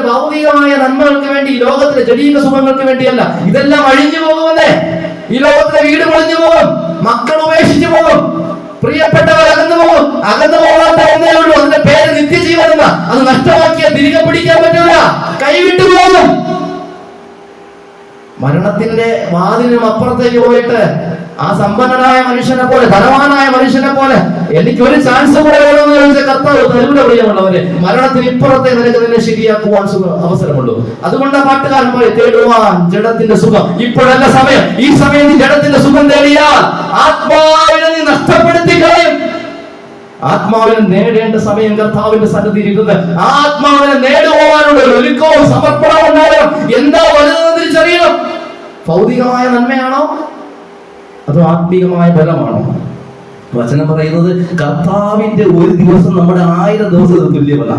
ഭൗതികമായ നന്മകൾക്ക് വേണ്ടി, ഈ ലോകത്തിലെ ജഡീക സുഖങ്ങൾക്ക് വേണ്ടിയല്ല. ഇതെല്ലാം അഴിഞ്ഞു പോകുമെന്നേ. ഈ ലോകത്തിലെ വീട് പൊളിഞ്ഞു പോകും, മക്കൾ ഉപേക്ഷിച്ചു പോകും, പ്രിയപ്പെട്ടവർ അകന്നു പോകും. അകന്നു പോകാത്ത ഒന്നേ ഉള്ളൂ, അതിന്റെ പേര് നിത്യജീവൻ എന്ന. അത് നഷ്ടമാക്കിയാൽ തിരികെ പിടിക്കാൻ പറ്റില്ല, കൈവിട്ടു പോകും. മരണത്തിന്റെ വാതിലിനും അപ്പുറത്തേക്ക് പോയിട്ട് ആ സമ്പന്നനായ മനുഷ്യനെ പോലെ, ധനവാനായ മനുഷ്യനെ പോലെ എനിക്കൊരു ചാൻസ് കൂടെ വേണമെന്ന് ചോദിച്ച കർത്താവ് തരൂല. പ്രിയമുള്ളവരെ, മരണത്തിന് ഇപ്പുറത്തെ നിനക്ക് തന്നെ ശരിയാക്കുവാൻ അവസരമുള്ളൂ. അതുകൊണ്ട് പാട്ടുകാരൻ പോലെ തേടുവാൻ ജഡത്തിന്റെ സുഖം ഇപ്പോഴല്ല സമയം. ഈ സമയത്ത് ജഡത്തിന്റെ സുഖം തേടിയാൽ ആത്മാവിനെ നീ നഷ്ടപ്പെടുത്തി കളയും. ആത്മാവിനെ നേടേണ്ട സമയം കർത്താവിന്റെ സന്നിധിയിൽ ഇരുന്ന് ആത്മാവിനെ നേടുവാനുള്ള ഒരു ഒരുക്കവും സമർപ്പണവും ഉണ്ടാകണം. എന്താ വലുതെന്ന് തിരിച്ചറിയണം. ഭൗതികമായ നന്മയാണോ അതോ ആത്മീകമായ ബലമാണോ? വചനം പറയുന്നത് കർത്താവിന്റെ ഒരു ദിവസം നമ്മുടെ 1000 ദിവസത്തിന് തുല്യമല്ല.